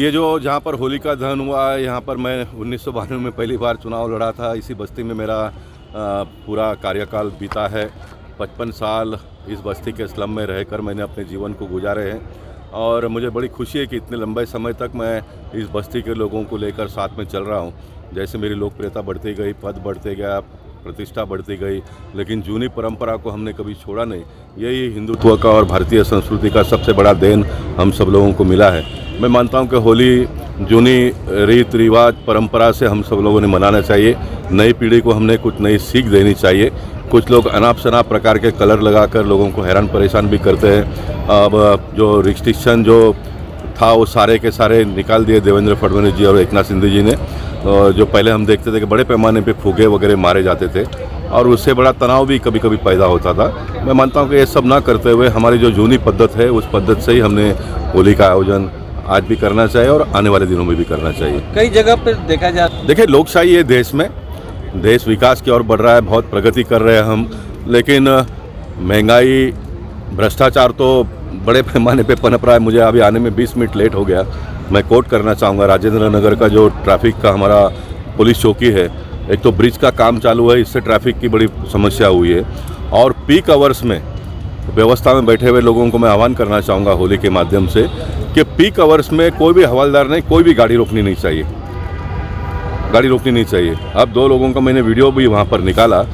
ये जो जहाँ पर होलिका दहन हुआ है, यहाँ पर मैं 1992 में पहली बार चुनाव लड़ा था। इसी बस्ती में मेरा पूरा कार्यकाल बीता है। 55 साल इस बस्ती के स्लम में रहकर मैंने अपने जीवन को गुजारे हैं और मुझे बड़ी खुशी है कि इतने लंबे समय तक मैं इस बस्ती के लोगों को लेकर साथ में चल रहा हूँ। जैसे मेरी लोकप्रियता बढ़ती गई, पद बढ़ते गया, प्रतिष्ठा बढ़ती गई, लेकिन जूनी परंपरा को हमने कभी छोड़ा नहीं। यही हिंदुत्व का और भारतीय संस्कृति का सबसे बड़ा देन हम सब लोगों को मिला है। मैं मानता हूं कि होली जूनी रीत रिवाज परंपरा से हम सब लोगों ने मनाना चाहिए। नई पीढ़ी को हमने कुछ नई सीख देनी चाहिए। कुछ लोग अनाप शनाप प्रकार के कलर लगाकर लोगों को हैरान परेशान भी करते हैं। अब जो रिस्ट्रिक्शन जो था वो सारे के सारे निकाल दिए देवेंद्र फडणवीस जी और एकनाथ शिंदे जी ने। जो पहले हम देखते थे कि बड़े पैमाने पे फुगे वगैरह मारे जाते थे और उससे बड़ा तनाव भी कभी कभी पैदा होता था। मैं मानता हूं कि ये सब ना करते हुए हमारी जो जूनी पद्धत है उस पद्धत से ही हमने होली का आयोजन आज भी करना चाहिए और आने वाले दिनों में भी करना चाहिए। कई जगह पर देखा जाए, देखिए लोकशाही है देश में, देश विकास की ओर बढ़ रहा है, बहुत प्रगति कर रहे हैं हम, लेकिन महंगाई भ्रष्टाचार तो बड़े पैमाने पे पनप रहा है। मुझे अभी आने में 20 मिनट लेट हो गया। मैं कोट करना चाहूँगा राजेंद्र नगर का जो ट्रैफिक का हमारा पुलिस चौकी है, एक तो ब्रिज का काम चालू है, इससे ट्रैफिक की बड़ी समस्या हुई है। और पीक आवर्स में व्यवस्था में बैठे हुए लोगों को मैं आह्वान करना चाहूँगा होली के माध्यम से कि पीक आवर्स में कोई भी हवलदार नहीं, कोई भी गाड़ी रोकनी नहीं चाहिए, गाड़ी रोकनी नहीं चाहिए। अब 2 लोगों का मैंने वीडियो भी वहाँ पर निकाला,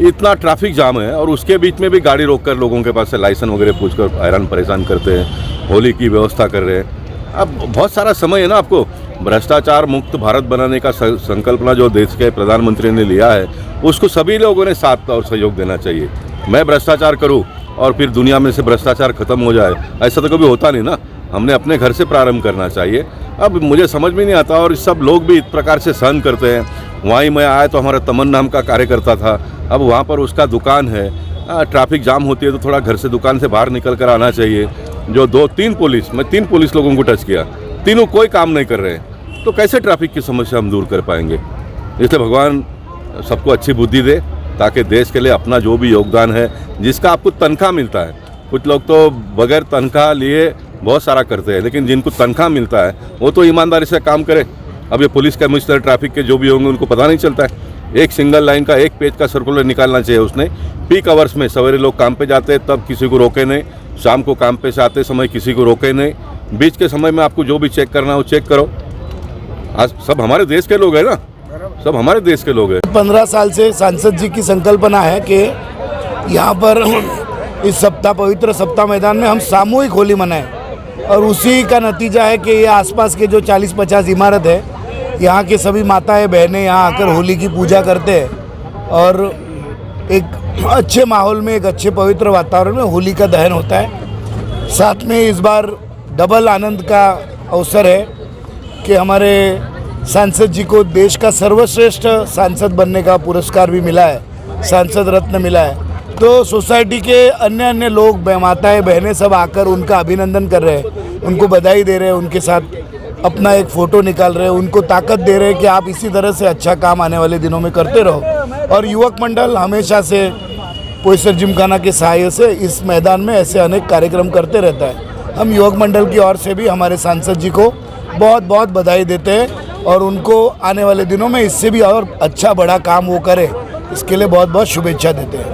इतना ट्रैफिक जाम है और उसके बीच में भी गाड़ी रोककर लोगों के पास से लाइसेंस वगैरह पूछकर हैरान परेशान करते हैं, होली की व्यवस्था कर रहे हैं। अब बहुत सारा समय है ना, आपको भ्रष्टाचार मुक्त भारत बनाने का संकल्पना जो देश के प्रधानमंत्री ने लिया है उसको सभी लोगों ने साथ और सहयोग देना चाहिए। मैं भ्रष्टाचार करूं और फिर दुनिया में से भ्रष्टाचार खत्म हो जाए, ऐसा तो कभी होता नहीं ना। हमने अपने घर से प्रारंभ करना चाहिए। अब मुझे समझ में नहीं आता और सब लोग भी इस प्रकार से सहन करते हैं। वहीं मैं आया तो हमारा तमन नाम का कार्यकर्ता था, अब वहाँ पर उसका दुकान है, ट्रैफिक जाम होती है तो थोड़ा घर से दुकान से बाहर निकल कर आना चाहिए। जो 2-3 पुलिस, मैं 3 पुलिस लोगों को टच किया, तीनों कोई काम नहीं कर रहे हैं, तो कैसे ट्रैफिक की समस्या हम दूर कर पाएंगे। इसलिए भगवान सबको अच्छी बुद्धि दे ताकि देश के लिए अपना जो भी योगदान है, जिसका आपको तनख्वाह मिलता है, कुछ लोग तो बगैर तनख्वाह लिए बहुत सारा करते हैं, लेकिन जिनको तनख्वाह मिलता है वो तो ईमानदारी से काम करे। अब ये पुलिस कमिश्नर ट्रैफिक के जो भी होंगे उनको पता नहीं चलता है। एक सिंगल लाइन का 1 पेज का सर्कुलर निकालना चाहिए उसने। पीक आवर्स में सवेरे लोग काम पे जाते हैं तब किसी को रोके नहीं, शाम को काम पे से आते समय किसी को रोके नहीं, बीच के समय में आपको जो भी चेक करना हो चेक करो। आज सब हमारे देश के लोग हैं ना, सब हमारे देश के लोग हैं। 15 साल से सांसद जी की संकल्पना है कि यहाँ पर इस सप्ताह, पवित्र सप्ताह मैदान में हम सामूहिक होली मनाएं और उसी का नतीजा है कि ये आसपास के जो 40-50 इमारत है, यहाँ के सभी माताएं बहनें यहाँ आकर होली की पूजा करते हैं और एक अच्छे माहौल में, एक अच्छे पवित्र वातावरण में होली का दहन होता है। साथ में इस बार डबल आनंद का अवसर है कि हमारे सांसद जी को देश का सर्वश्रेष्ठ सांसद बनने का पुरस्कार भी मिला है, सांसद रत्न मिला है। तो सोसाइटी के अन्य लोग, माताएं बहनें सब आकर उनका अभिनंदन कर रहे हैं, उनको बधाई दे रहे हैं, उनके साथ अपना एक फ़ोटो निकाल रहे हैं, उनको ताकत दे रहे हैं कि आप इसी तरह से अच्छा काम आने वाले दिनों में करते रहो। और युवक मंडल हमेशा से पोईसर जिमखाना के सहायता से इस मैदान में ऐसे अनेक कार्यक्रम करते रहता है। हम युवक मंडल की ओर से भी हमारे सांसद जी को बहुत बहुत बधाई देते हैं और उनको आने वाले दिनों में इससे भी और अच्छा बड़ा काम वो करे, इसके लिए बहुत बहुत शुभेच्छा देते हैं।